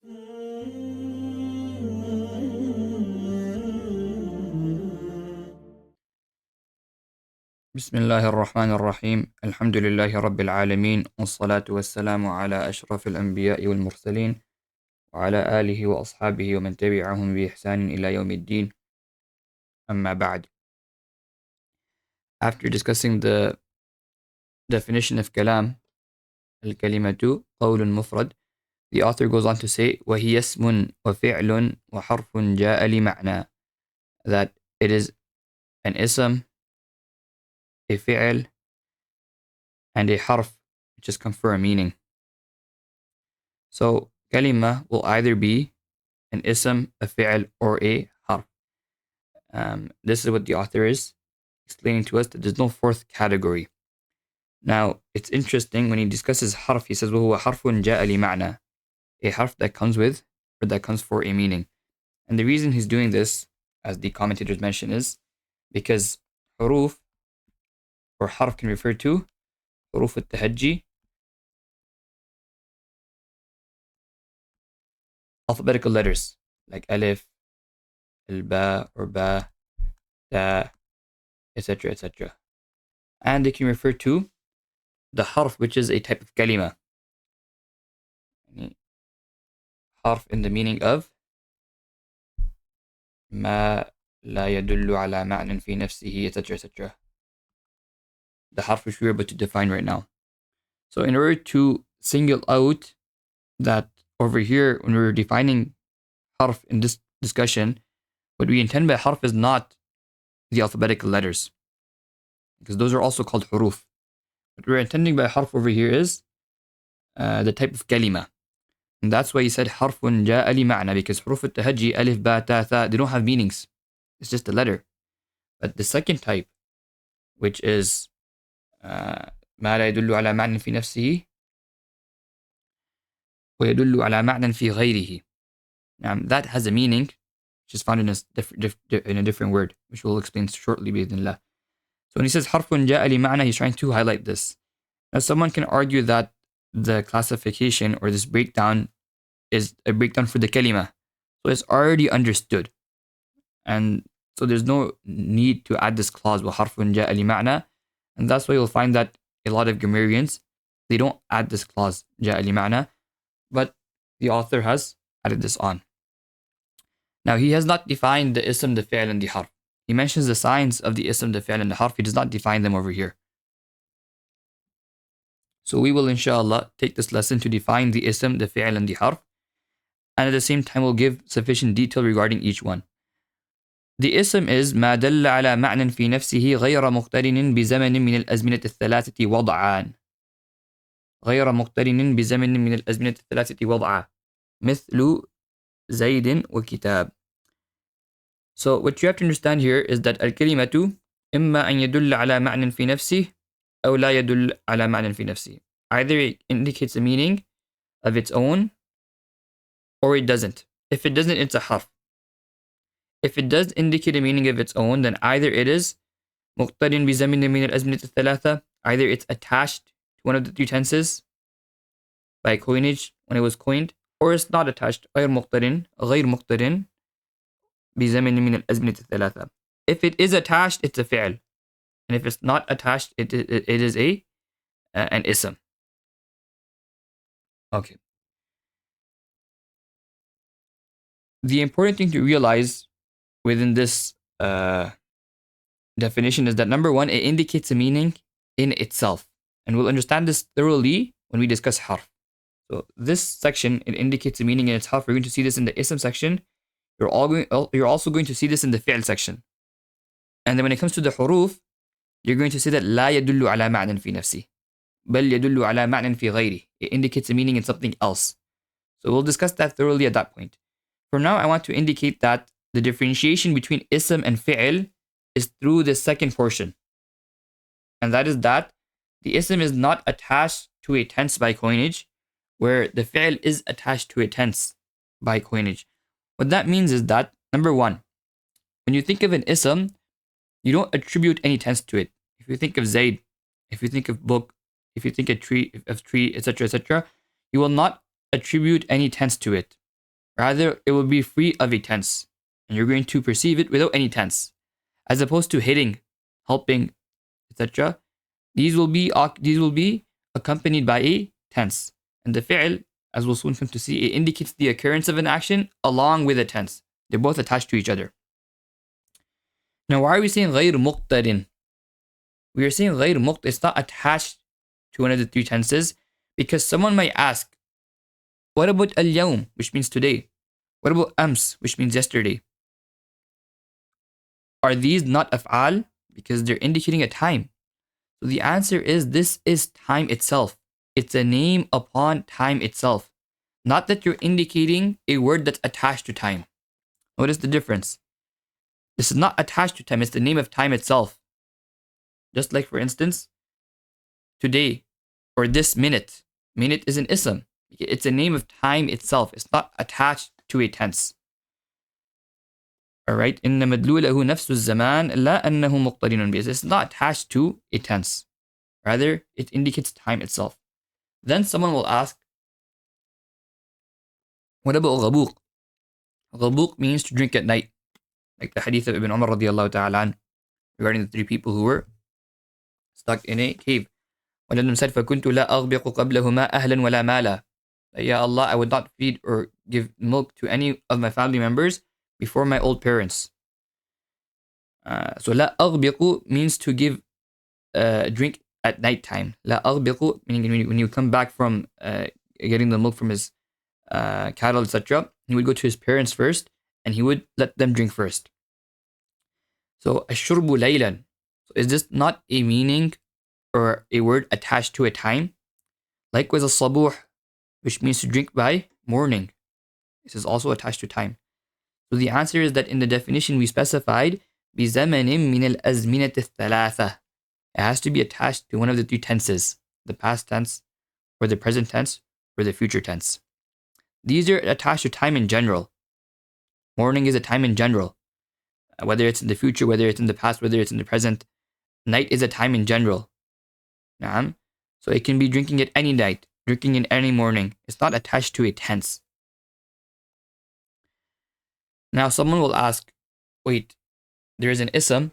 بسم الله الرحمن الرحيم الحمد لله رب العالمين والصلاة والسلام على أشرف الأنبياء والمرسلين وعلى آله وأصحابه ومن تبعهم بإحسان إلى يوم الدين أما بعد. After discussing the definition of kalam, al-kalimatu qawlun mufrad, the author goes on to say وهي اسم وفعل وحرف جاء لمعنى, that it is an ism, a fi'l, and a harf, which has come for a meaning. So kalimah will either be an ism, a fi'l, or a harf. This is what the author is explaining to us, that there's no fourth category. Now, it's interesting when he discusses harf, he says, وَهُوَ حَرْفٌ جَاءَ لِمَعْنَى, a harf that comes with, or that comes for a meaning. And the reason he's doing this, as the commentators mention, is because huruf, or harf, can refer to huruf al-tahajji, alphabetical letters, like alif, al-ba, or ba, ta, etc., etc. And they can refer to the harf, which is a type of kalimah. Harf in the meaning of ما لا يدل على معنى في نفسه, etc., etc. The harf which we're about to define right now. So in order to single out that over here, when we're defining harf in this discussion, what we intend by harf is not the alphabetical letters, because those are also called huruf. What we're intending by harf over here is the type of kalimah. And that's why he said harfun ja'a li ma'na, because huruf al-tahajji, alif, ba, ta, tha, they don't have meanings. It's just a letter. But the second type, which is ما لا يدل على معنى في نفسه ويدل على معنى في غيره. That has a meaning, which is found in a different word, which we'll explain shortly بإذن. So when he says harfun ja'a li ma'na, he's trying to highlight this. Now someone can argue that the classification or this breakdown is a breakdown for the kalimah. So it's already understood. And so there's no need to add this clause, وَحَرْفٌ جَاءَ لِمَعْنَى. And that's why you'll find that a lot of grammarians, they don't add this clause, جَاءَ لِمَعْنَى, but the author has added this on. Now he has not defined the ism, the fi'l, and the harf. He mentions the signs of the ism, the fi'l, and the harf. He does not define them over here. So we will, inshallah, take this lesson to define the ism, the fi'l, and the harf. And at the same time, we'll give sufficient detail regarding each one. The ism is ما دل على معنى في نفسه غير مقترن بزمن من الأزمنة الثلاثة وضعان. غير مقترن بزمن من الأزمنة الثلاثة وضعان. مثل زيد وكتاب. So what you have to understand here is that الكلمة إما أن يدل على معنى في نفسه أو لا يدل على معنى في نفسه. Either it indicates a meaning of its own, or it doesn't. If it doesn't, it's a harf. If it does indicate a meaning of its own, then either it is مقترن بزمن من الأزمنة الثلاثة, either it's attached to one of the three tenses by coinage when it was coined, or it's not attached, غير مقترن بزمن من الأزمنة الثلاثة. If it is attached, it's a fi'l. And if it's not attached, it is an ism. Okay. The important thing to realize within this definition is that number one, it indicates a meaning in itself. And we'll understand this thoroughly when we discuss harf. So this section, it indicates a meaning in its harf. We're going to see this in the ism section. You're also going to see this in the fi'l section. And then when it comes to the huruf, you're going to see that لا يدل على معنى في نفسه بل يدل على معنى في غيره. It indicates a meaning in something else. So we'll discuss that thoroughly at that point. For now, I want to indicate that the differentiation between ism and fi'l is through the second portion. And that is that the ism is not attached to a tense by coinage, where the fi'l is attached to a tense by coinage. What that means is that, number one, when you think of an ism, you don't attribute any tense to it. If you think of Zayd, if you think of book, if you think of tree, etc., etc., you will not attribute any tense to it. Rather, it will be free of a tense. And you're going to perceive it without any tense. As opposed to hitting, helping, etc. These will be accompanied by a tense. And the fi'l, as we'll soon come to see, it indicates the occurrence of an action along with a tense. They're both attached to each other. Now, why are we saying غير مقترن? We are saying غير مقترن. It's not attached to one of the three tenses, because someone might ask, what about al-yawm, which means today? What about ams, which means yesterday? Are these not af'al? Because they're indicating a time. So the answer is, this is time itself. It's a name upon time itself. Not that you're indicating a word that's attached to time. Notice the difference. This is not attached to time. It's the name of time itself. Just like, for instance, today or this minute. Minute is an ism. It's a name of time itself. It's not attached to a tense. Alright? إِنَّ مَدْلُولَهُ نَفْسُ الزَّمَانِ لَا أَنَّهُ مُقْتَرِنٌ بِهِ. It's not attached to a tense. Rather, it indicates time itself. Then someone will ask, what about ghabuq? Ghabuq means to drink at night. Like the hadith of Ibn Umar radiallahu ta'ala an, regarding the three people who were stuck in a cave. One of them said, فَكُنْتُ لَا أَغْبِقُ قَبْلَهُمَا أَهْلًا وَلَا مَالًا. Ya Allah, I would not feed or give milk to any of my family members before my old parents. So لَا أَغْبِقُ means to give drink at night time. لَا أَغْبِقُ meaning when you come back from getting the milk from his cattle, etc., he would go to his parents first and he would let them drink first. So الشُّرْبُ لَيْلًا. So is this not a meaning or a word attached to a time? Likewise, al-sabuh, which means to drink by morning. This is also attached to time. So the answer is that in the definition we specified, بِزَمَنٍ مِنَ الْأَزْمِنَةِ الثَّلَاثَةِ. It has to be attached to one of the three tenses, the past tense, or the present tense, or the future tense. These are attached to time in general. Morning is a time in general. Whether it's in the future, whether it's in the past, whether it's in the present. Night is a time in general. Naam. So it can be drinking at any night, drinking in any morning. It's not attached to a tense. Now someone will ask, wait, there is an ism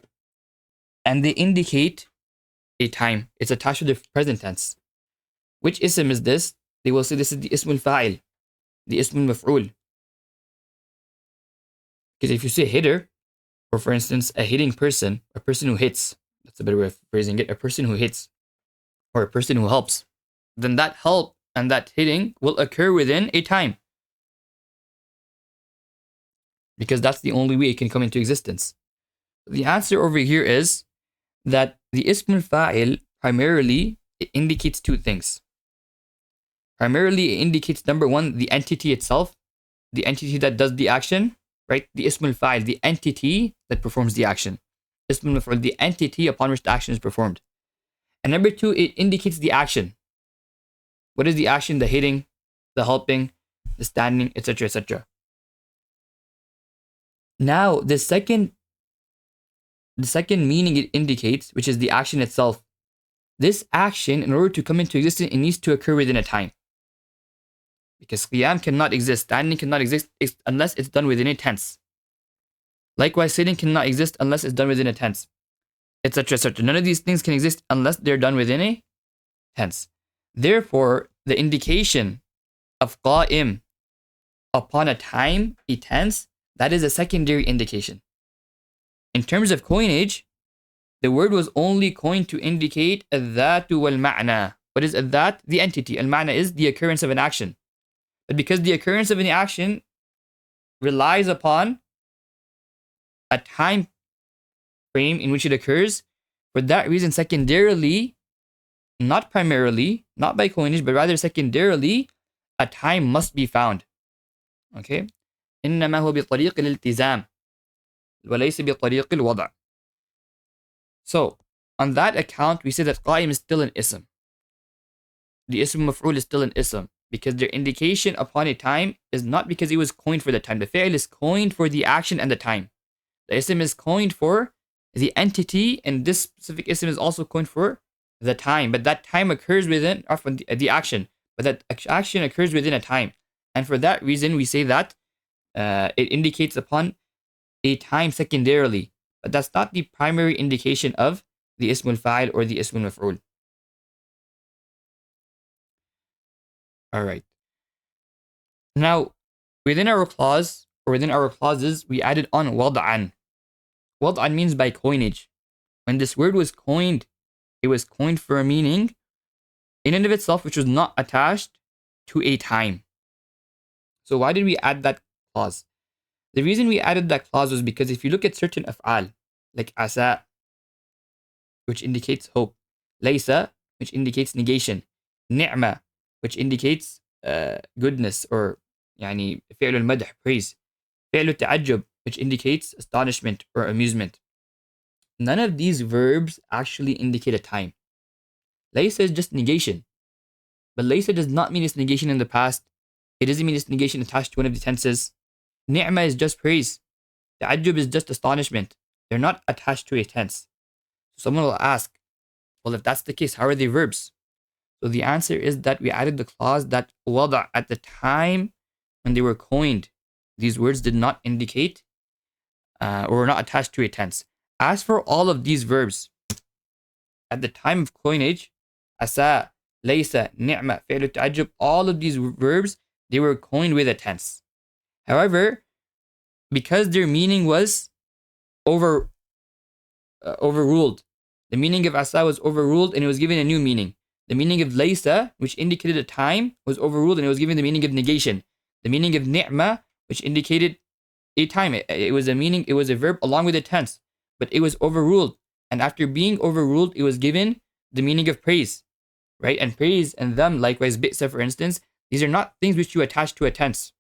and they indicate a time. It's attached to the present tense. Which ism is this? They will say this is the ism al-fa'il, the ism al-maf'ul. Because if you say hitter, or for instance, a hitting person, a person who hits, that's a better way of phrasing it, a person who hits, or a person who helps, then that help and that hitting will occur within a time. Because that's the only way it can come into existence. The answer over here is that the ism al-fa'il primarily it indicates two things. Primarily it indicates, number one, the entity itself, the entity that does the action, right? The ism al-fa'il, the entity that performs the action. Ism al-maf'ul, the entity upon which the action is performed. And number two, it indicates the action. What is the action? The hitting, the helping, the standing, etc., etc. Now, the second meaning it indicates, which is the action itself. This action, in order to come into existence, it needs to occur within a time. Because qiyam cannot exist, standing cannot exist unless it's done within a tense. Likewise, sitting cannot exist unless it's done within a tense, etc., etc. None of these things can exist unless they're done within a tense. Therefore, the indication of qa'im upon a time, a tense, that is a secondary indication. In terms of coinage, the word was only coined to indicate al-dhatu wal-ma'na. What is al-dhat? The entity. Al-ma'na is the occurrence of an action. But because the occurrence of an action relies upon a time frame in which it occurs, for that reason, secondarily, not primarily, not by coinage, but rather secondarily, a time must be found. Okay? إنما هو بطريق الالتزام وليس بطريق الوضع. So, on that account, we say that qa'im is still an ism. The ism maf'ul is still an ism, because their indication upon a time is not because it was coined for the time. The fi'l is coined for the action and the time. The ism is coined for the entity, and this specific ism is also coined for the time. But that time occurs within, or the action. But that action occurs within a time. And for that reason, we say that it indicates upon a time secondarily, but that's not the primary indication of the ism al-fa'il or the ism al-maf'ul. All right. Now, within our clause, or within our clauses, we added on wad'an. Wad'an means by coinage. When this word was coined, it was coined for a meaning in and of itself which was not attached to a time. So why did we add that clause? The reason we added that clause was because if you look at certain af'al, like asa, which indicates hope, laysa, which indicates negation, ni'ma, which indicates goodness, or يعني فعل المدح, praise, فعل التعجب, which indicates astonishment or amusement. None of these verbs actually indicate a time. Laysa is just negation. But laysa does not mean it's negation in the past. It doesn't mean it's negation attached to one of the tenses. Ni'ma is just praise. Ta'ajjub is just astonishment. They're not attached to a tense. So someone will ask, well, if that's the case, how are they verbs? So the answer is that we added the clause that wada' at the time when they were coined, these words did not indicate or were not attached to a tense. As for all of these verbs, at the time of coinage, asa, laysa, ni'ma, fi'l ta'ajjub, all of these verbs, they were coined with a tense. However, because their meaning was overruled, the meaning of asa was overruled and it was given a new meaning. The meaning of laysa, which indicated a time, was overruled and it was given the meaning of negation. The meaning of ni'ma, which indicated a time, it was a meaning, it was a verb along with a tense, but it was overruled. And after being overruled, it was given the meaning of praise, right? And praise and them, likewise, bi'sa, for instance, these are not things which you attach to a tense.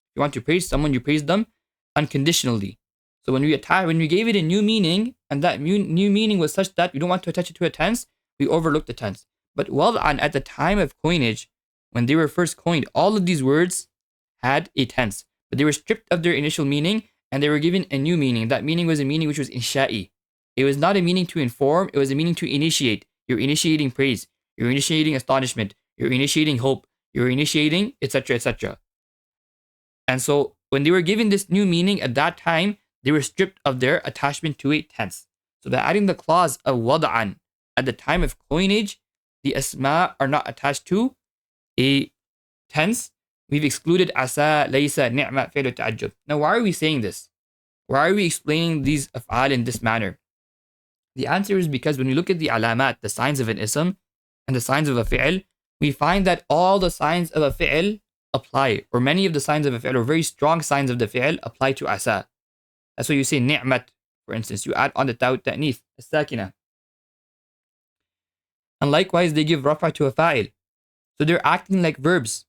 If you want to praise someone, you praise them unconditionally. So when we gave it a new meaning, and that new meaning was such that we don't want to attach it to a tense, we overlooked the tense. But wad'an, at the time of coinage, when they were first coined, all of these words had a tense, but they were stripped of their initial meaning and they were given a new meaning. That meaning was a meaning which was insha'i. It was not a meaning to inform, it was a meaning to initiate. You're initiating praise, you're initiating astonishment, you're initiating hope, you're initiating, etc., etc. And so when they were given this new meaning at that time, they were stripped of their attachment to a tense. So by adding the clause of wad'an at the time of coinage, the asma are not attached to a tense. We've excluded asa, laysa, ni'ma, fi'l ta'ajjub. Now, why are we saying this? Why are we explaining these af'al in this manner? The answer is because when we look at the alamat, the signs of an ism, and the signs of a fi'l, we find that all the signs of a fi'l apply, or many of the signs of a fi'l, or very strong signs of the fi'l, apply to asa. That's why you say ni'mat, for instance. You add on the ta'ud ta'nith, as-sakina. And likewise, they give rafa to a fa'il. So they're acting like verbs.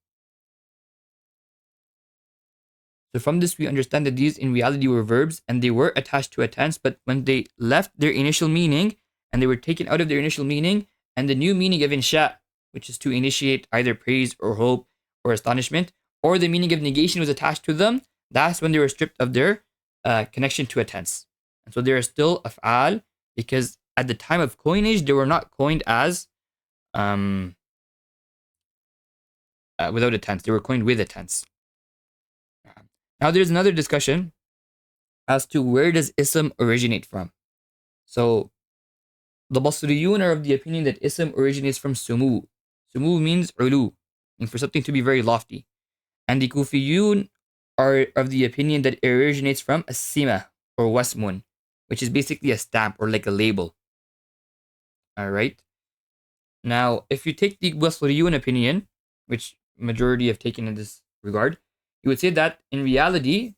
So from this, we understand that these in reality were verbs and they were attached to a tense, but when they left their initial meaning and they were taken out of their initial meaning, and the new meaning of insha, which is to initiate either praise or hope or astonishment, or the meaning of negation was attached to them, that's when they were stripped of their connection to a tense. And so they are still af'al, because at the time of coinage, they were not coined as without a tense. They were coined with a tense. Now there's another discussion as to where does ism originate from. So the Basriyun are of the opinion that ism originates from sumu. Sumu means ulu, and for something to be very lofty. And the Kufiyun are of the opinion that it originates from as-sima, or wasmun, which is basically a stamp or like a label. Alright? Now, if you take the Basriyun opinion, which majority have taken in this regard, you would say that in reality,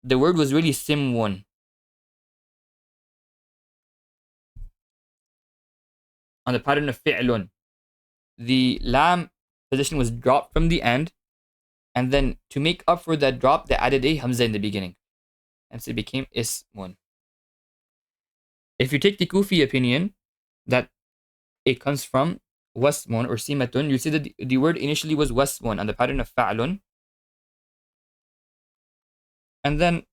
the word was really simwun. On the pattern of fi'lun. The lam position was dropped from the end, and then to make up for that drop, they added a hamza in the beginning. And so it became ismun. If you take the Kufi opinion, that it comes from wasmun or simatun, you see that the word initially was wasmun on the pattern of fa'lun. And then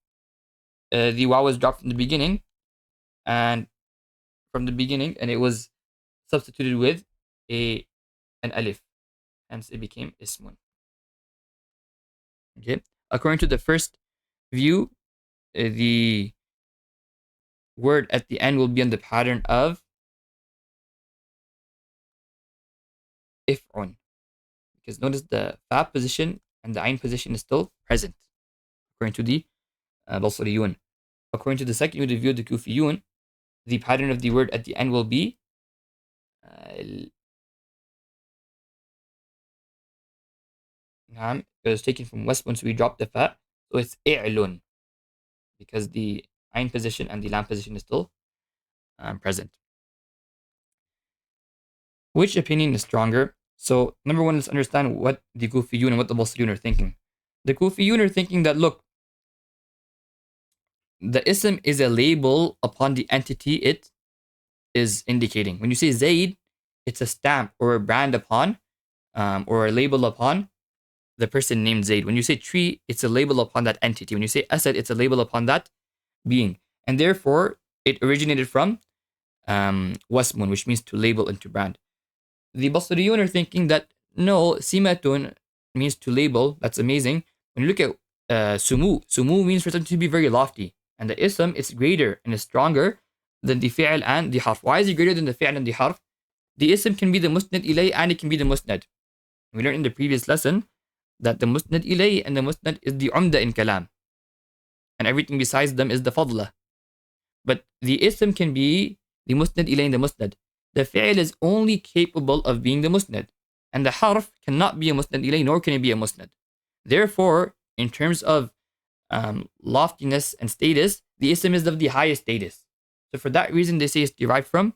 the waw was dropped in the beginning, and it was substituted with an alif. Hence it became ismun. Okay. According to the first view, the word at the end will be on the pattern of if'un. Because notice the fa position and the ayn position is still present, according to the Basriyun. According to the second view, the Kufiyun, the pattern of the word at the end will be it was taken from wasmun, so we dropped the fa, so it's i'lun, because the ayn position and the lam position is still present. Which opinion is stronger? So number one, let's understand what the Kufiyun and what the Basriyun are thinking. The Kufiyun are thinking that, look, the ism is a label upon the entity it is indicating. When you say Zayd, it's a stamp or a brand upon, or a label upon the person named Zayd. When you say tree, it's a label upon that entity. When you say Asad, it's a label upon that being. And therefore, it originated from wasmun, which means to label and to brand. The Basriyun are thinking that, no, simatun means to label. That's amazing. When you look at sumu means for something to be very lofty. And the ism is greater and is stronger than the fi'l and the harf. Why is it greater than the fi'l and the harf? The ism can be the musnad ilay and it can be the musnad. We learned in the previous lesson that the musnad ilay and the musnad is the umda in kalam. And everything besides them is the fadla. But the ism can be the musnad ilay and the musnad. The fi'l is only capable of being the musnad. And the harf cannot be a musnad ilay, nor can it be a musnad. Therefore, in terms of loftiness and status, the ism is of the highest status. So for that reason, they say it's derived from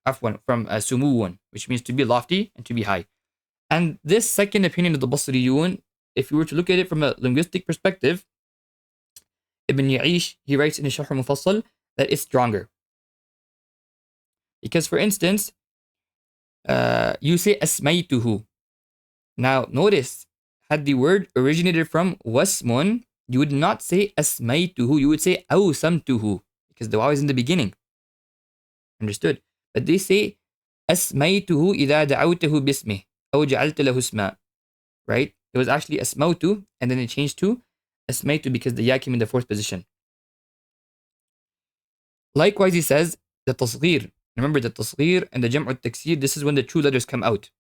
sumuwun, which means to be lofty and to be high. And this second opinion of the Basriyun, if you were to look at it from a linguistic perspective, Ibn Ya'ish, he writes in his Sharh al-Mufassal that it's stronger. Because for instance, you say asmaytuhu. Now notice, had the word originated from wasmun, you would not say asmaytuhu, you would say awsamtuhu, because the waw is in the beginning. Understood? But they say asmaytuhu idha da'awtahu bismih aw ja'alta lahu isma. Right? It was actually asmautu, and then it changed to asmaytu because the ya came in the fourth position. Likewise, he says the tasghir. Remember the tasghir and the jam'u taksir, this is when the two letters come out.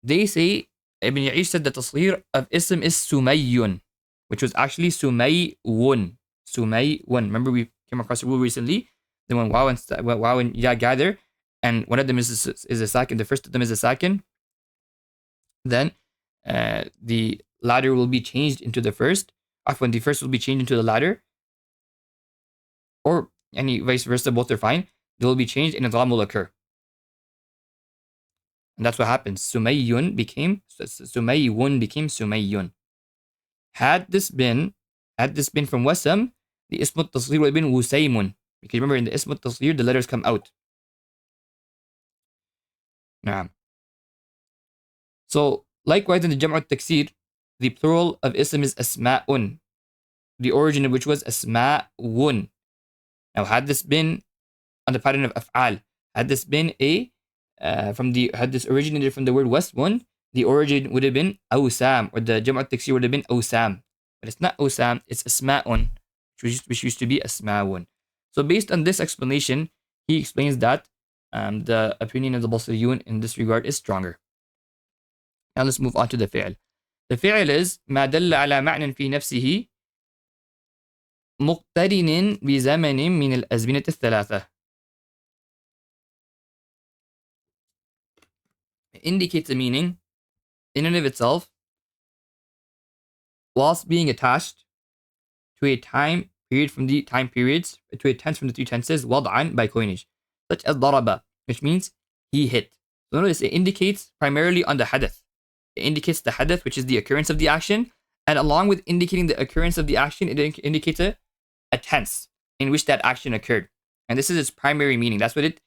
They say, Ibn Ya'ish said the tasghir of ism is sumayyun, which was actually sumaywun. Sumaywun. Remember we came across a rule recently, then when waw and ya gather, and one of them is a sakin, the first of them is a sakin, then the latter will be changed into the first. When the first will be changed into the latter, or any vice versa, both are fine. They will be changed and idgham will occur. And that's what happens. Sumayyun became Sumayyun. Had this been from wasam, the ismut tasghir would have been wusaymun. Because remember, in the ismut tasghir, the letters come out. Naam. So likewise in the jam'u taksir, the plural of ism is asma'un, the origin of which was asma'un. Now had this been on the pattern of af'al, had this been had this originated from the word wasmun, the origin would have been awsam, or the jam'u taksir would have been awsam. But it's not awsam, it's asma'un, which used to be asma'un. So based on this explanation, he explains that the opinion of the Basriyun in this regard is stronger. Now let's move on to the fi'l. The fi'l is ما دل على معنى في نفسه مقترن بزمن من الأزمنة الثلاثة. It indicates a meaning in and of itself whilst being attached to a time period from the time periods, to a tense from the three tenses, وضعا by coinage, such as ضرب, which means he hit. So notice it indicates primarily on the hadath. It indicates the hadath, which is the occurrence of the action, and along with indicating the occurrence of the action, it indicates a tense in which that action occurred. And this is its primary meaning. That's what it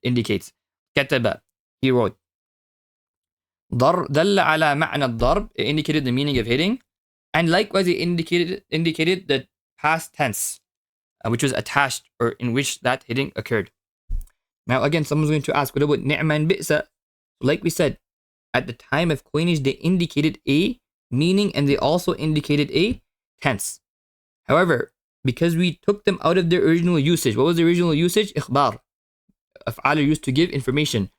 indicates. كتب, he wrote. دل على معنى الضرب, it indicated the meaning of hitting. And likewise, it indicated the past tense, which was attached, or in which that hitting occurred. Now again, someone's going to ask, what about ni'man bi'sa? Like we said, at the time of coinage, they indicated a meaning and they also indicated a tense. However, because we took them out of their original usage, what was the original usage? إخبار. أفعال are used to give information.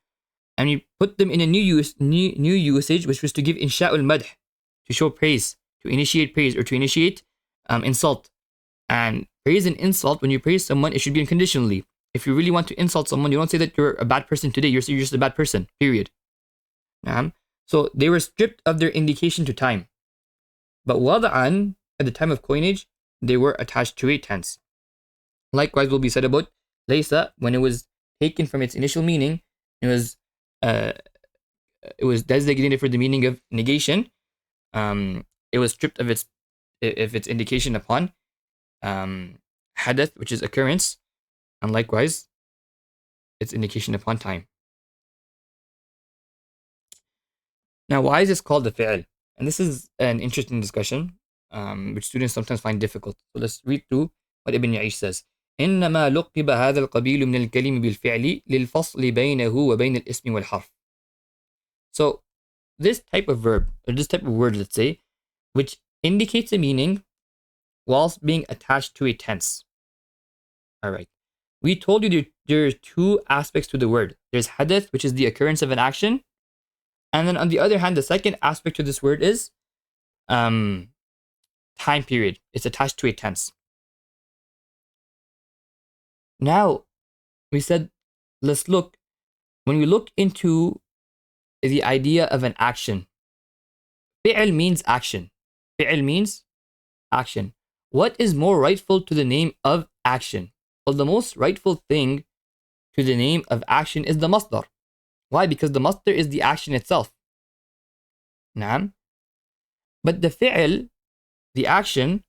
And we put them in a new usage, which was to give insha'ul madh, to show praise, to initiate praise, or to initiate insult. And praise and insult, when you praise someone, it should be unconditionally. If you really want to insult someone, you don't say that you're a bad person today, you're just a bad person, period. So they were stripped of their indication to time. But wada'an, at the time of coinage, they were attached to a tense. Likewise will be said about laysa, when it was taken from its initial meaning, it was designated for the meaning of negation. It was stripped of its indication upon hadath, which is occurrence, and likewise its indication upon time. Now, why is this called the fi'l? And this is an interesting discussion, which students sometimes find difficult. So let's read through what Ibn Ya'ish says. إنما لقب هذا القبيل من الكلم بالفعل للفصل بينه وبين الاسم والحرف. So this type of verb, or this type of word, let's say, which indicates a meaning whilst being attached to a tense. Alright. We told you there are two aspects to the word. There's hadath, which is the occurrence of an action. And then on the other hand, the second aspect to this word is time period. It's attached to a tense. Now, we said, let's look. When we look into the idea of an action, fi'l means action. Fi'l means action. What is more rightful to the name of action? Well, the most rightful thing to the name of action is the masdar. Why? Because the masdar is the action itself. Naam. But the fi'l, the action,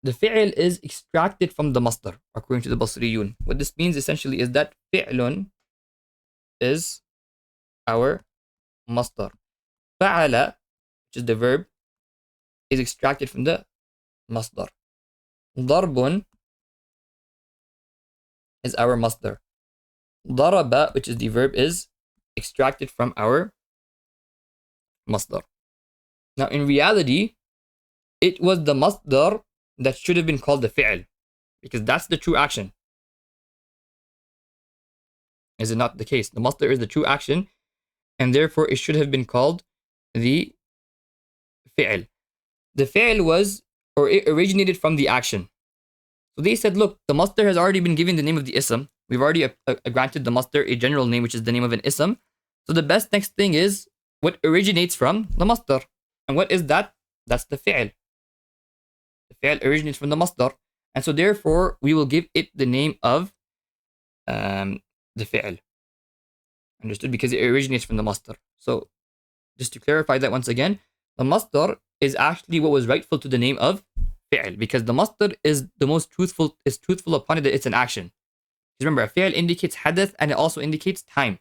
the fi'l is extracted from the masdar, according to the Basriyun. What this means essentially is that fi'lun is our masdar. Fa'ala, which is the verb, is extracted from the masdar. Darbun is our masdar. Daraba, which is the verb, is extracted from our masdar. Now, in reality, it was the masdar that should have been called the fi'l, because that's the true action. Is it not the case? The masdar is the true action, and therefore it should have been called the fi'l. The fi'l was, or it originated from the action. So they said, look, the masdar has already been given the name of the ism. We've already granted the masdar a general name, which is the name of an ism. So the best next thing is what originates from the masdar. And what is that? That's the fi'l. The fi'l originates from the masdar. And so therefore, we will give it the name of the fi'l. Understood? Because it originates from the masdar. So just to clarify that once again, the masdar is actually what was rightful to the name of fi'l, because the masdar is the most truthful, is truthful upon it that it's an action. Remember, a fi'l indicates hadath and it also indicates time.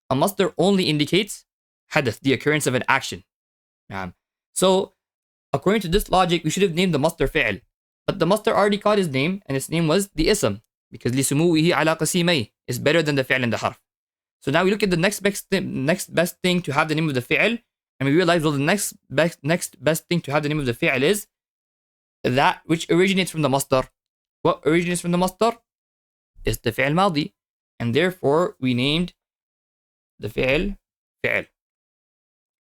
A masdar only indicates hadath, the occurrence of an action. So, according to this logic, we should have named the masdar fi'l. But the masdar already caught his name, and its name was the ism, because لِسُمُوِهِ عَلَى قَسِيمَيْهِ is better than the fi'l and the harf. So now we look at the next best thing to have the name of the fi'l, and we realize, well, the next best thing to have the name of the fi'l is that which originates from the masdar. What originates from the masdar? Is the fi'l madi, and therefore we named the fi'l fi'l,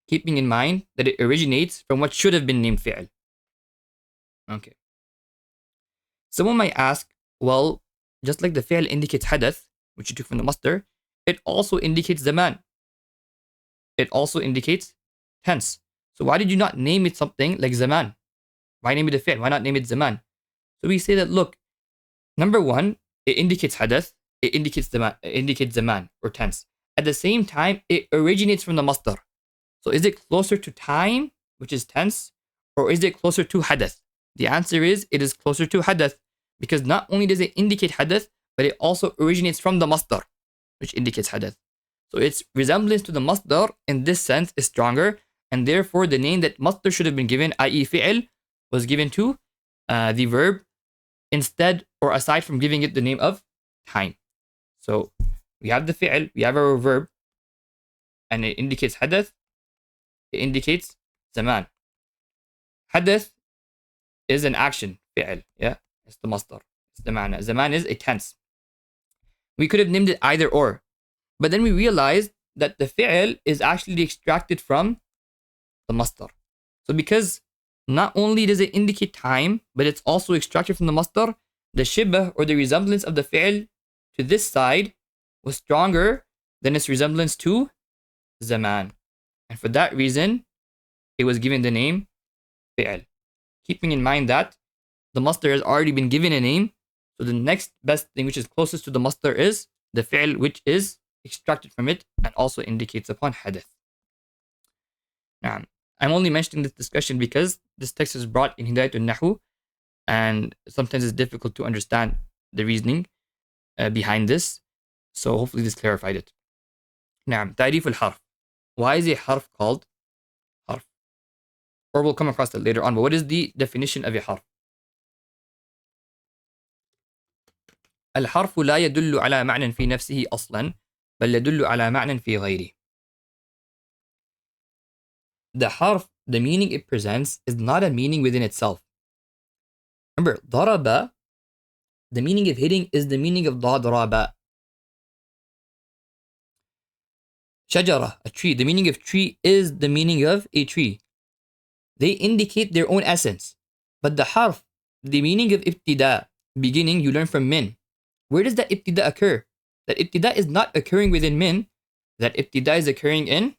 keeping in mind that it originates from what should have been named fi'l. Okay. Someone might ask, well, just like the fi'l indicates hadath, which you took from the masdar, it also indicates zaman. It also indicates tense. So why did you not name it something like zaman? Why name it a fi'l? Why not name it zaman? So we say that, look, number one, it indicates hadath, it indicates zaman or tense. At the same time, it originates from the masdar. So is it closer to time, which is tense, or is it closer to hadath? The answer is, it is closer to hadath, because not only does it indicate hadath, but it also originates from the masdar, which indicates hadath. So its resemblance to the masdar in this sense is stronger, and therefore the name that masdar should have been given, i.e. fi'l, was given to the verb instead or aside from giving it the name of time. So We have the fi'l, we have our verb, and it indicates hadath, it indicates zaman. Hadath is an action, fi'l, yeah? It's the masdar, it's the ma'na. Zaman is a tense. We could have named it either or, but then we realized that the fi'l is actually extracted from the masdar. So because not only does it indicate time, but it's also extracted from the masdar, the shibah or the resemblance of the fi'l to this side was stronger than its resemblance to zaman. And for that reason, it was given the name fi'l. Keeping in mind that the masdar has already been given a name, so the next best thing which is closest to the masdar is the fi'l which is extracted from it and also indicates upon hadith. Now, I'm only mentioning this discussion because this text is brought in Hidayat al-Nahw, and sometimes it's difficult to understand the reasoning behind this. So hopefully this clarified it. Now, ta'rif al-harf. Why is a harf called harf? Or we'll come across that later on, but what is the definition of a harf? الحرف لا يدل على معنى في نفسه أصلا بل يدل على معنى في غيره. The harf, the meaning it presents, is not a meaning within itself. Remember, ضرب, the meaning of hitting is the meaning of ضرب. شجرة, a tree, the meaning of tree is the meaning of a tree. They indicate their own essence. But the harf, the meaning of ibtida, beginning, you learn from min. Where does that ibtida occur? That ibtida is not occurring within min. That ibtida is occurring in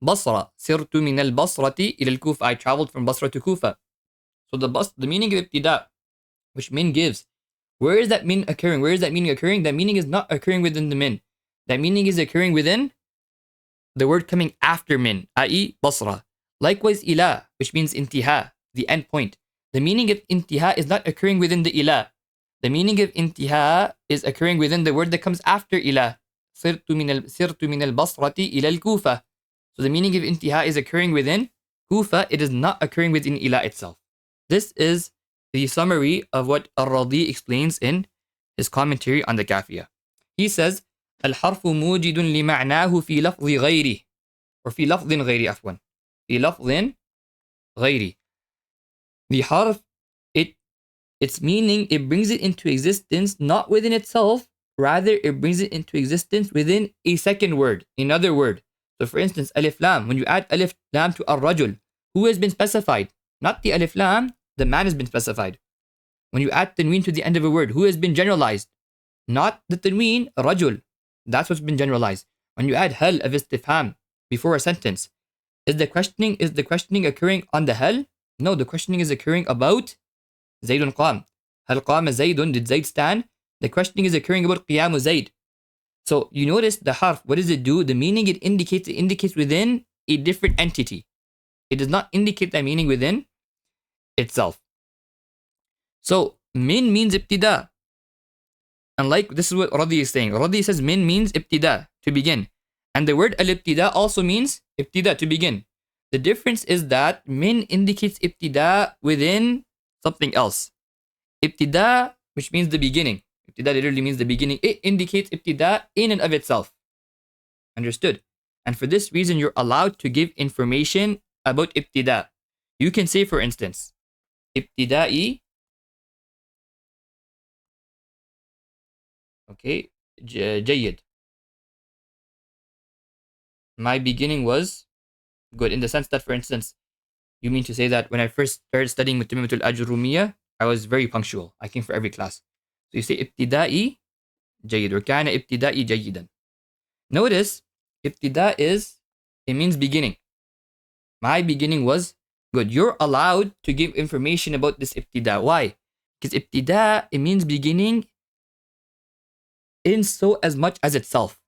Basra. سرت من البصرة إلى الكوفة. I traveled from Basra to Kufa. So the meaning of ibtida, which min gives, where is that min occurring? Where is that meaning occurring? That meaning is not occurring within the min. That meaning is occurring within the word coming after min, i.e. Basra. Likewise, ila, which means intiha, the end point. The meaning of intiha is not occurring within the ila. The meaning of intiha is occurring within the word that comes after ila. سرت من البصرة إلى الكوفة. So the meaning of intiha is occurring within Kufa. It is not occurring within ila itself. This is the summary of what al-Radhi explains in his commentary on the Kafiyah. He says, الحرف موجد لمعناه في لفظ غيره, or في لفظ غيره عفوا. في لفظ غيره. The harf, its meaning, it brings it into existence not within itself, rather it brings it into existence within a second word, another word. So for instance, alif lam, when you add alif lam to ar-rajul, who has been specified? Not the alif lam, the man has been specified. When you add tanween to the end of a word, who has been generalized? Not the tanween, rajul. That's what's been generalized. When you add hal of istifham before a sentence, is the questioning occurring on the hal? No, the questioning is occurring about Zaydun qam. Hal qama Zaydun, did Zayd stand? The questioning is occurring about qiyamu Zayd. So you notice the harf, what does it do? The meaning it indicates within a different entity. It does not indicate that meaning within itself. So min means ibtida. And like this is what Radhi is saying. Radhi says min means ibtida, to begin. And the word al-ibtida also means ibtida, to begin. The difference is that min indicates ibtida within something else. Ibtida, which means the beginning. Ibtida literally means the beginning. It indicates ibtida in and of itself. Understood? And for this reason, you're allowed to give information about ibtida. You can say, for instance, ibtida'i, okay, jayyid. My beginning was good, in the sense that, for instance, you mean to say that when I first started studying Mutammimah al-Ājurrūmiyyah, I was very punctual. I came for every class. So you say ibtida'i jayyid, or kana ibtida'i jayyidan. Notice, ibtida it means beginning. My beginning was good. You're allowed to give information about this ibtida. Why? Because ibtida, it means beginning in so as much as itself.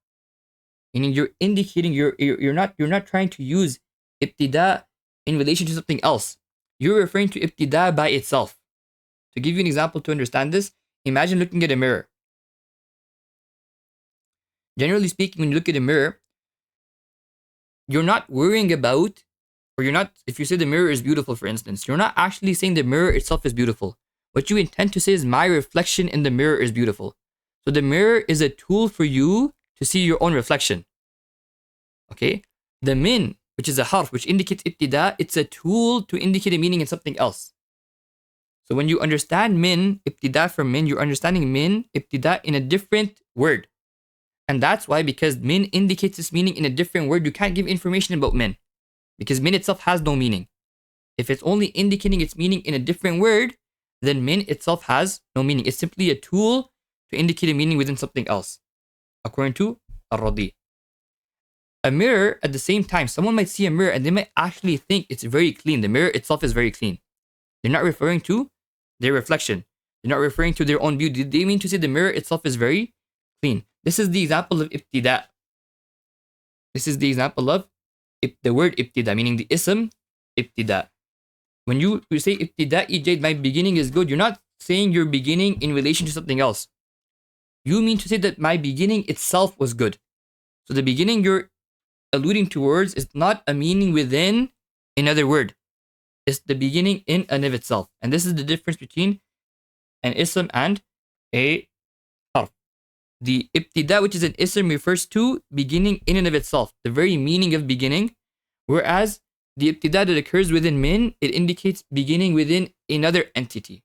Meaning you're indicating, you're not trying to use ibtida in relation to something else. You're referring to ibtida by itself. To give you an example to understand this, imagine looking at a mirror. Generally speaking, when you look at a mirror, you're not worrying about, or you're not, if you say the mirror is beautiful, for instance, you're not actually saying the mirror itself is beautiful. What you intend to say is my reflection in the mirror is beautiful. So the mirror is a tool for you to see your own reflection. Okay? The min, which is a harf, which indicates ibtida, it's a tool to indicate a meaning in something else. So when you understand min, ibtida from min, you're understanding min, ibtida in a different word. And that's why, because min indicates its meaning in a different word, you can't give information about min. Because min itself has no meaning. If it's only indicating its meaning in a different word, then min itself has no meaning. It's simply a tool to indicate a meaning within something else, according to Radhi. A mirror, at the same time, someone might see a mirror and they might actually think it's very clean. The mirror itself is very clean. They're not referring to their reflection. They're not referring to their own beauty. They mean to say the mirror itself is very clean. This is the example of ibtida. This is the example of the word ibtida, meaning the ism ibtida. When you say ibtida'i jayd, my beginning is good, you're not saying your beginning in relation to something else. You mean to say that my beginning itself was good. So the beginning you're alluding towards is not a meaning within another word. It's the beginning in and of itself. And this is the difference between an ism and a harf. The ibtida, which is an ism, refers to beginning in and of itself, the very meaning of beginning. Whereas the ibtida that occurs within min, it indicates beginning within another entity.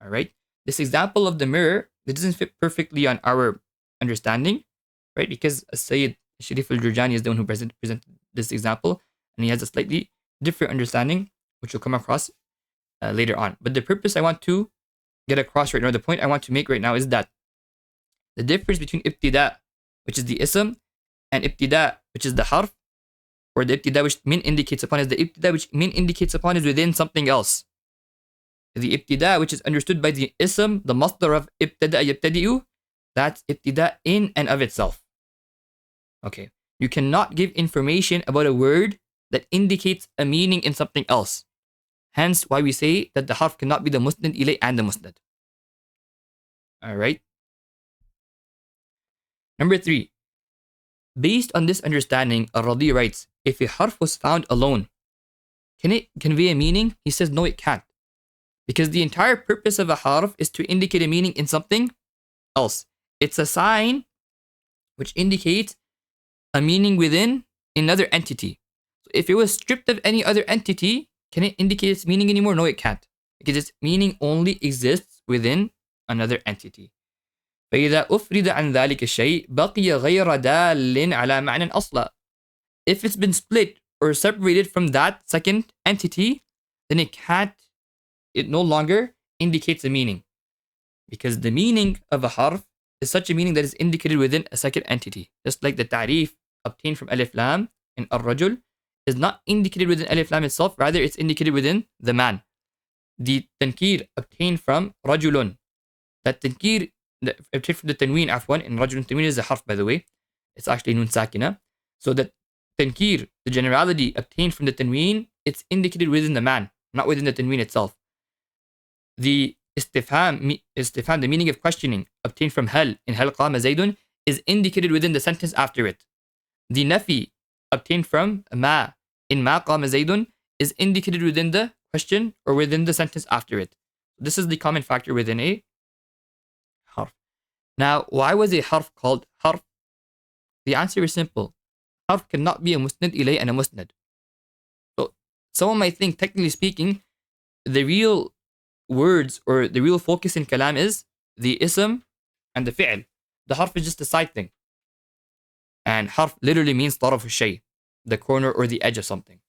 Alright? This example of the mirror, it doesn't fit perfectly on our understanding, right? Because Sayyid Sharif al-Jurjani is the one who presented this example, and he has a slightly different understanding, which will come across later on. But the purpose I want to get across right now, the point I want to make right now is that the difference between ibtida, which is the ism, and ibtida, which is the harf, or the ibtida which min indicates upon, is the ibtida which min indicates upon is within something else. The ibtida, which is understood by the ism, the masdar of ibtada yabtadi'u, that's ibtida in and of itself. Okay. You cannot give information about a word that indicates a meaning in something else. Hence why we say that the harf cannot be the musnad ilay and the musnad. Alright. Number 3. Based on this understanding, Radhi writes, if a harf was found alone, can it convey a meaning? He says, no, it can't. Because the entire purpose of a harf is to indicate a meaning in something else. It's a sign which indicates a meaning within another entity. So if it was stripped of any other entity, can it indicate its meaning anymore? No, it can't. Because its meaning only exists within another entity. فإذا أفرد عن ذلك الشيء بقي غير دال على معنى أصلا. If it's been split or separated from that second entity, then it no longer indicates a meaning. Because the meaning of a harf is such a meaning that is indicated within a second entity. Just like the ta'rif obtained from alif lam in al-rajul is not indicated within alif lam itself, rather it's indicated within the man. The tankir obtained from rajulun, that tankir obtained from the tanween, afwan, in rajulun, tanween is a harf, by the way. It's actually nun sakina. So that tankir, the generality obtained from the tanween, it's indicated within the man, not within the tanween itself. The istifham, the meaning of questioning, obtained from hal, in hal qama zaydun, is indicated within the sentence after it. The nafi, obtained from ma, in ma qama zaydun, is indicated within the question or within the sentence after it. This is the common factor within a harf. Now, why was a harf called harf? The answer is simple. Harf cannot be a musnad ilay and a musnad. So, someone might think, technically speaking, the real words or the real focus in kalam is the ism and the fi'l. The harf is just a side thing. And harf literally means taraf al-shay, the corner or the edge of something.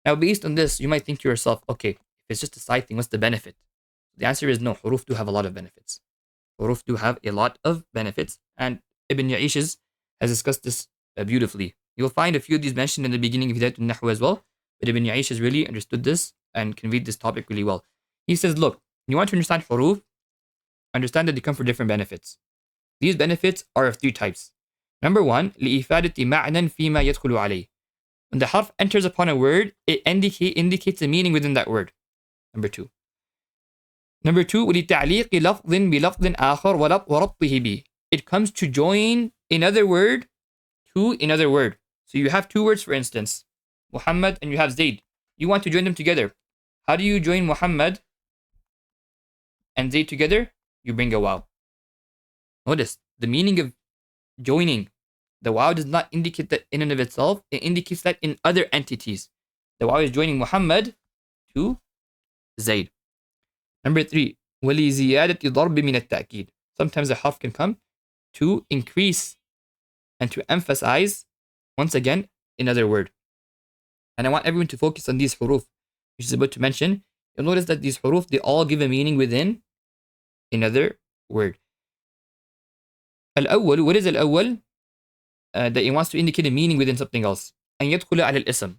Now, based on this, you might think to yourself, okay, if it's just a side thing, what's the benefit? The answer is no. Huruf do have a lot of benefits. Huruf do have a lot of benefits. And Ibn Ya'ish has discussed this beautifully. You'll find a few of these mentioned in the beginning of Hidayat al-Nahw as well. But Ibn Ya'ish has really understood this and conveyed this topic really well. He says, look, you want to understand huruf, understand that they come for different benefits. These benefits are of 3 types. Number 1, لِإِفَادَةِ مَعْنًا فِيمَا يَدْخُلُ عَلَيْهِ. When the harf enters upon a word, it indicates a meaning within that word. Number 2. Number 2, وَلِتَعْلِيقِ لَفْظٍ بِلَفْظٍ آخَرْ وَرَبْطِهِ بِهِ. It comes to join another word to another word. So you have 2 words, for instance, Muhammad and you have Zayd. You want to join them together. How do you join Muhammad and Zayd together? You bring a waw. Notice the meaning of joining. The waw does not indicate that in and of itself. It indicates that in other entities. The waw is joining Muhammad to Zayd. Number 3. وَلِزِيَادَةِ ضَرْبِ مِنَ التَّأْكِيد. Sometimes a harf can come to increase and to emphasize, once again, another word. And I want everyone to focus on these huruf, which is about to mention. You'll notice that these huruf, they all give a meaning within another word. Al-awwal, what is al-awwal? That it wants to indicate a meaning within something else. أن يدخل على الاسم.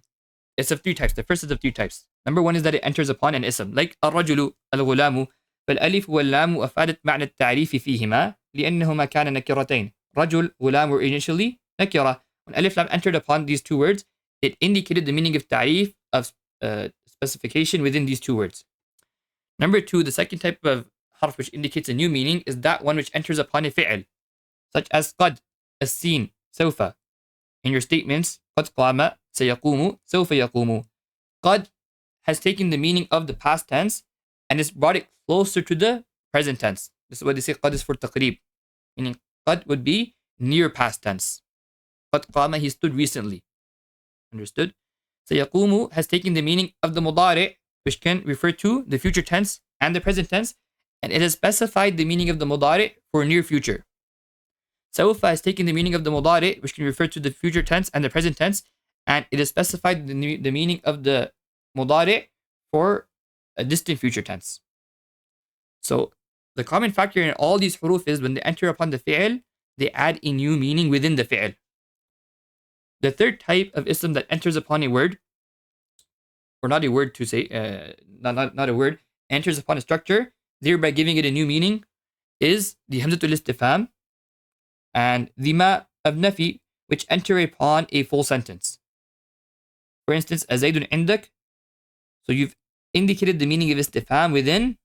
It's of 3 types. The first is of 3 types. Number 1 is that it enters upon an ism, like الرجل, الغلام. فالألف واللام أفادت معنى التعريف فيهما لأنهما كان نكرتين. رجل, غلام were initially nakira. When alif lam entered upon these 2 words, it indicated the meaning of ta'rif, of specification within these 2 words. Number 2, the second type of harf which indicates a new meaning is that one which enters upon a fi'l, such as قد, السين, سوف. In your statements, قد قام, سيقوم, سوف يقوم. قد has taken the meaning of the past tense and it's brought it closer to the present tense. This is what they say قد is for taqrib. Meaning قد would be near past tense. قد قام, he stood recently. Understood? سيقوم has taken the meaning of the mudari', which can refer to the future tense and the present tense, and it has specified the meaning of the mudari' for near future. Sawfa has taken the meaning of the mudari', which can refer to the future tense and the present tense, and it has specified the meaning of the mudari' for a distant future tense. So the common factor in all these huruf is when they enter upon the fi'l, they add a new meaning within the fi'l. The third type of ism that enters upon a word, or not a word to say, not a word, enters upon a structure, thereby giving it a new meaning, is the hamzatul istifham and the ma of nafi, which enter upon a full sentence. For instance, Zaydun indak. So you've indicated the meaning of istifham within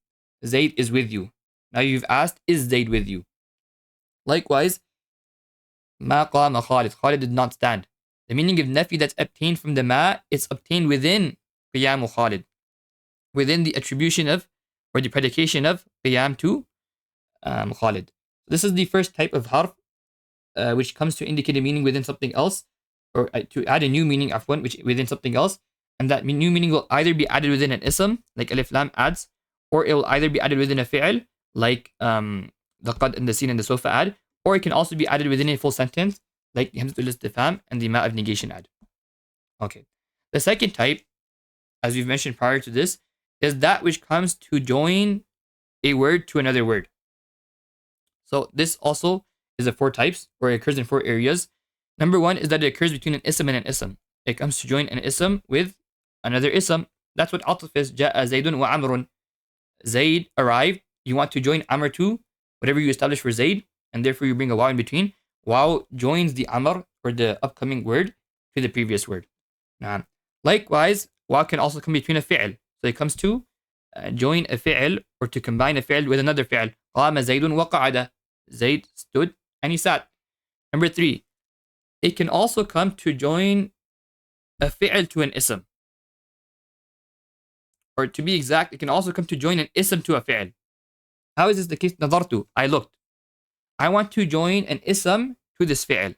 Zayd is with you. Now you've asked, is Zayd with you? Likewise, ma qama Khalid. Khalid did not stand. The meaning of nafi that's obtained from the ma, it's obtained within qiyam Khalid, within the attribution of, or the predication of qiyam to Khalid. This is the first type of harf, which comes to indicate a meaning within something else, or to add a new meaning of one which within something else, and that new meaning will either be added within an ism, like alif lam adds, or it will either be added within a fi'l, like the qad and the sin and the sofa add, or it can also be added within a full sentence, like the hamzatul istifham and the ma of negation add. Okay. The second type, as we've mentioned prior to this, is that which comes to join a word to another word. So this also is of 4 types, or it occurs in 4 areas. Number 1 is that it occurs between an ism and an ism. It comes to join an ism with another ism. That's what atf is. Ja'a Zaydun wa Amrun. Zayd arrived. You want to join Amr to whatever you establish for Zayd, and therefore you bring a waw in between. Waw joins the Amr, or the upcoming word, to the previous word. Now, likewise, waw can also come between a fi'l. So it comes to join a fi'l, or to combine a fi'l with another fi'l. قام زيد وقعد. Zayd stood and he sat. Number 3, it can also come to join a fi'l to an ism. Or to be exact, it can also come to join an ism to a fi'l. How is this the case? نظرت, I looked. I want to join an ism to this fi'l.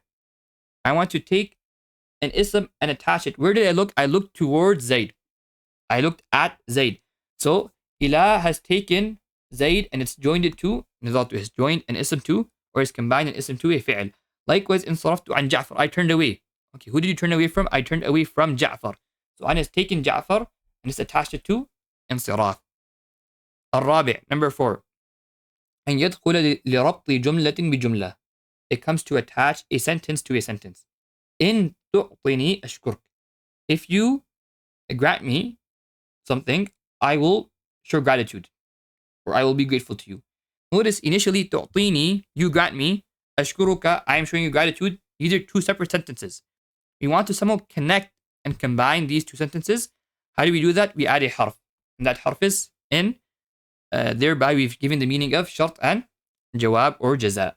I want to take an ism and attach it. Where did I look? I looked towards Zayd. I looked at Zayd. So, ila has taken Zayd and it's joined it to, نظرت has joined an ism to, or is combined an ism to a fi'l. Likewise, انصرفت عن جعفر, I turned away. Okay, who did you turn away from? I turned away from Ja'far. So, An has taken Ja'far and it's attached it to انصراف. الرابع, number 4. أن يدخل لربط جملة بجملة. It comes to attach a sentence to a sentence. إن تعطيني أشكرك. If you grant me something, I will show gratitude, or I will be grateful to you. Notice initially تعطيني, you grant me, أشكرك, I am showing you gratitude. These are 2 separate sentences. We want to somehow connect and combine these 2 sentences. How do we do that? We add a harf, and that harf is in. Thereby we've given the meaning of shart and jawab or jaza.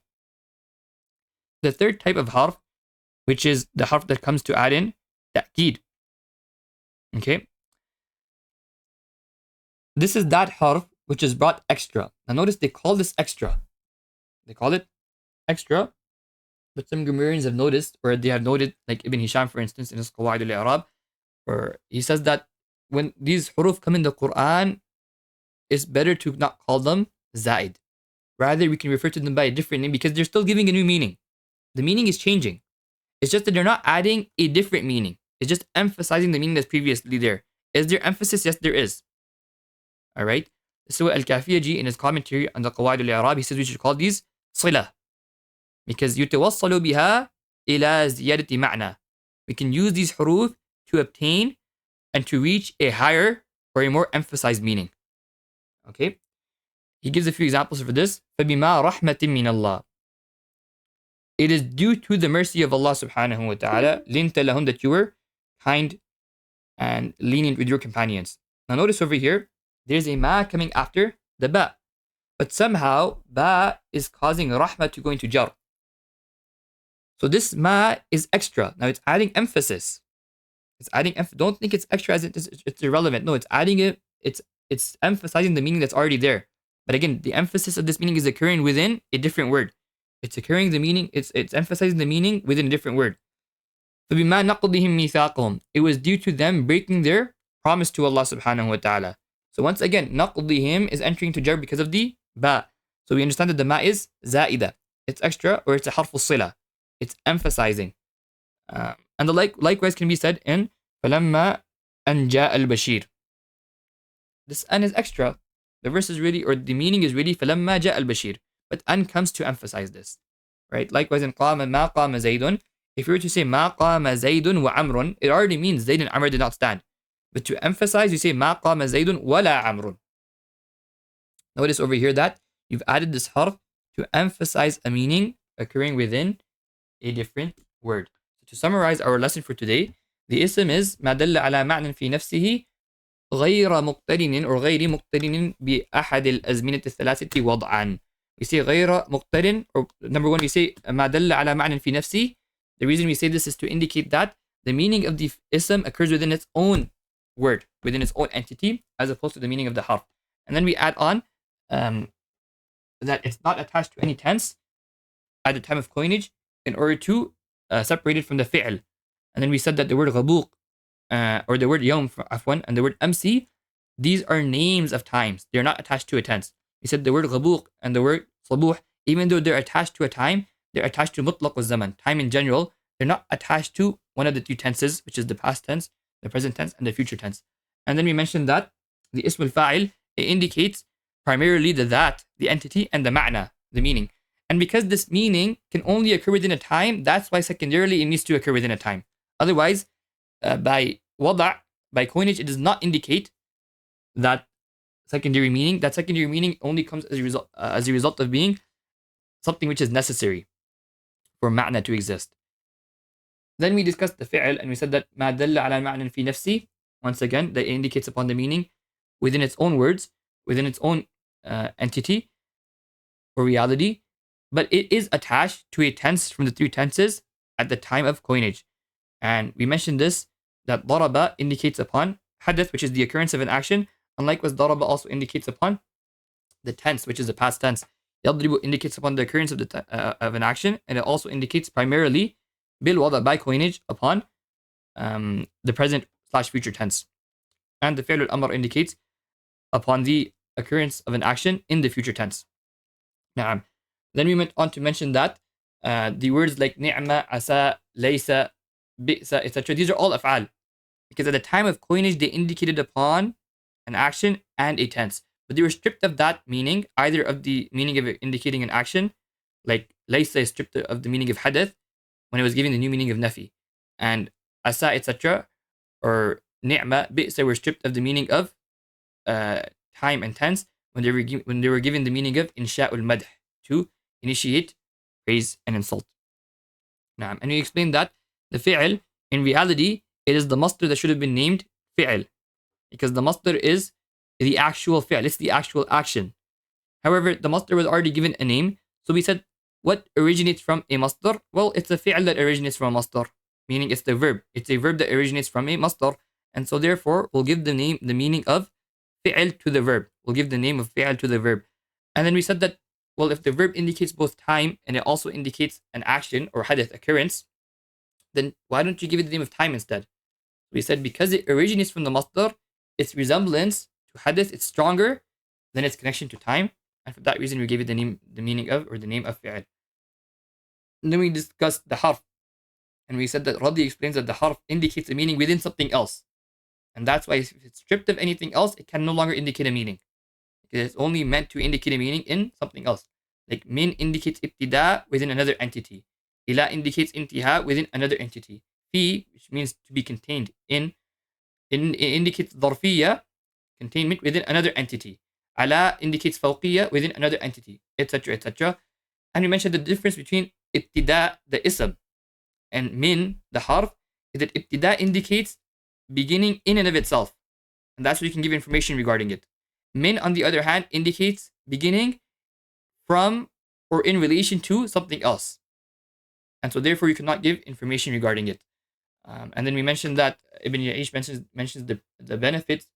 The third type of harf, which is the harf that comes to add in ta'keed. Okay. This is that harf which is brought extra. Now notice they call this extra. They call it extra, but some grammarians have noticed, or they have noted, like Ibn Hisham, for instance, in his Qawaid al-I'rab, or he says that when these huruf come in the Quran, it's better to not call them zaid. Rather, we can refer to them by a different name because they're still giving a new meaning. The meaning is changing. It's just that they're not adding a different meaning. It's just emphasizing the meaning that's previously there. Is there emphasis? Yes, there is. All right. So al-Kafiyah in his commentary on the Qawaid al-I'rab, he says we should call these صلة because يتوصل بها إلى زيادة معنى. We can use these huruf to obtain and to reach a higher or a more emphasized meaning. Okay. He gives a few examples for this. فَبِمَا رَحْمَةٍ مِّنَ اللَّهِ. It is due to the mercy of Allah subhanahu wa ta'ala, لِنْتَ لَهُمْ, that you were kind and lenient with your companions. Now notice over here, there's a ma coming after the ba. But somehow, ba is causing rahmah to go into jar. So this ma is extra. Now it's adding emphasis. It's adding don't think it's extra as it's irrelevant. No, it's adding it. It's emphasizing the meaning that's already there. But again, the emphasis of this meaning is occurring within a different word. It's occurring the meaning, it's emphasizing the meaning within a different word. فَبِمَا نَقْضِهِمْ مِيثَاقَهُمْ. It was due to them breaking their promise to Allah subhanahu wa ta'ala. So once again, نَقْضِهِمْ is entering to jar because of the ba. So we understand that the ma is زائدة. It's extra, or it's a harf al-sila. It's emphasizing. And the likewise can be said in فَلَمَّا أَنْ جَاءَ الْبَشِيرُ. This an is extra. The verse is really, or the meaning is really فَلَمَّا جَاءَ الْبَشِيرُ. But an comes to emphasize this. Right? Likewise in قَامَ مَا قَامَ زَيْدٌ. If you were to say مَا قَامَ زَيْدٌ وَعَمْرٌ, it already means Zayd and Amr did not stand. But to emphasize, you say مَا قَامَ زَيْدٌ وَلَا عَمْرٌ. Notice over here that you've added this harf to emphasize a meaning occurring within a different word. So to summarize our lesson for today, the ism is مَا دَلَّ عَلَى مَعْنٍ فِي نَفْسِهِ غير مقترن or غير مقترن بأحد الأزمنة الثلاثة وضعا. We say غير مقترن, or number one, we say ما دل على معنى في نفسه. The reason we say this is to indicate that the meaning of the ism occurs within its own word, within its own entity, as opposed to the meaning of the harf. And then we add on that it's not attached to any tense at the time of coinage in order to separate it from the fi'l. And then we said that the word غبوق or the word yawm, afwan, and the word amsi, these are names of times. They're not attached to a tense. We said the word غبوق and the word صبوح, even though they're attached to a time, they're attached to mutlaq zaman, time in general. They're not attached to one of the two tenses, which is the past tense, the present tense, and the future tense. And then we mentioned that the ism al-fa'il, it indicates primarily the that, the entity, and the ma'na, the meaning. And because this meaning can only occur within a time, that's why secondarily it needs to occur within a time. Otherwise, by wada', by coinage, it does not indicate that secondary meaning. That secondary meaning only comes as a result of being something which is necessary for ma'na to exist. Then we discussed the fi'l, and we said that ma dalla ala ma'nan fi nafsi, once again, that indicates upon the meaning within its own words, within its own entity or reality, but it is attached to a tense from the three tenses at the time of coinage. And we mentioned this, that daraba indicates upon hadath, which is the occurrence of an action, and likewise daraba also indicates upon the tense, which is the past tense. Yadribu indicates upon the occurrence of of an action, and it also indicates primarily bil wada, by coinage, upon the present / future tense. And the fi'l al-amr indicates upon the occurrence of an action in the future tense. Now, then we went on to mention that the words like ni'ma, asa, laysa, bi'sa, etc., these are all af'al, because at the time of coinage they indicated upon an action and a tense, but they were stripped of that meaning, either of the meaning of indicating an action, like laysa is stripped of the meaning of hadath when it was giving the new meaning of nafi, and asa, etc., or ni'ma, bi'sa were stripped of the meaning of time and tense when they were given the meaning of insha'ul madh, to initiate praise and insult. Now, and we explained that the fi'l, in reality, it is the masdar that should have been named fi'l, because the masdar is the actual fi'l, it's the actual action. However, the masdar was already given a name, so we said, what originates from a masdar? Well, it's a fi'l that originates from a masdar, meaning it's the verb. It's a verb that originates from a masdar, and so therefore, we'll give the meaning of fi'l to the verb. We'll give the name of fi'l to the verb. And then we said that Well, if the verb indicates both time and it also indicates an action or hadith occurrence, then why don't you give it the name of time instead? We said because it originates from the masdar, its resemblance to hadith is stronger than its connection to time, and for that reason we gave it the meaning of, or the name of fi'l. And then we discussed the harf, and we said that Radhi explains that the harf indicates a meaning within something else, and that's why if it's stripped of anything else, it can no longer indicate a meaning, because it's only meant to indicate a meaning in something else. Like min indicates ibtida within another entity, ila indicates intiha within another entity, fi, which means to be contained in indicates dharfiyya, containment within another entity, ala indicates fawqiyya within another entity, etc., etc. And we mentioned the difference between ibtida, the ism, and min, the harf, is that ibtida indicates beginning in and of itself, and that's what you can give information regarding it. Min, on the other hand, indicates beginning from or in relation to something else, and so therefore you cannot give information regarding it. And then we mentioned that Ibn Ya'ish mentions the benefits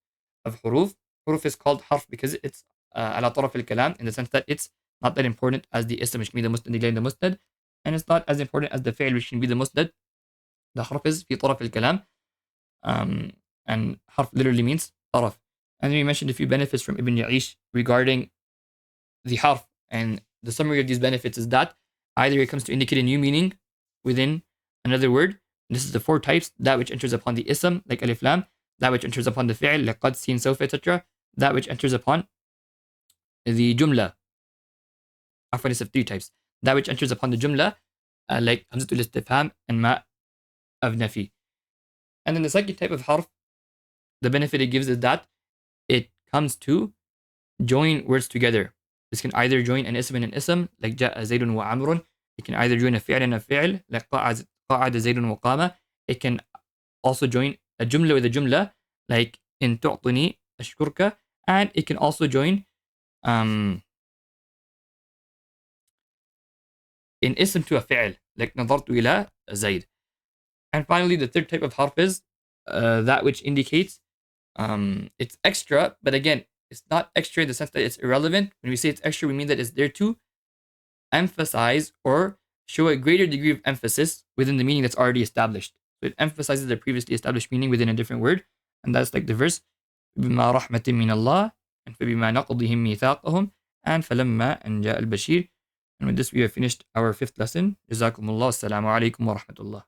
of huruf. Huruf is called harf because it's ala taraf al-kalam, in the sense that it's not that important as the ism, which can be the musnad ilayhi, the musnad, and it's not as important as the fi'l, which can be the musnad. The harf is fi taraf al-kalam, and harf literally means taraf. And then we mentioned a few benefits from Ibn Ya'ish regarding the harf, and the summary of these benefits is that either it comes to indicate a new meaning within another word. This is the 4 types: that which enters upon the ism, like alif lam; that which enters upon the fi'l, like qad, sin, sawfa, etc.; that which enters upon the jumla. Afwan, it's of 3 types: that which enters upon the jumla, like hamzatul istifham and ma of nafi. And then the second type of harf, the benefit it gives is that it comes to join words together. This can either join an ism and an ism, like ja'a zaydun wa amrun. It can either join a fi'l and a fi'l, like qa'ada zaydun wa qama. It can also join a jumla with a jumla, like in tu'tini ashkurka. And it can also join in ism to a fi'l, like nadartu ila zayd. And finally, the third type of harf is that which indicates it's extra, but again, it's not extra in the sense that it's irrelevant. When we say it's extra, we mean that it's there to emphasize or show a greater degree of emphasis within the meaning that's already established. So it emphasizes the previously established meaning within a different word, and that's like the verse بما رحمة من الله and فبما نقضهم ميثاقهم and فلما أن جاء البشير. And with this, we have finished our 5th lesson. جزاكم الله. السلام عليكم ورحمة الله.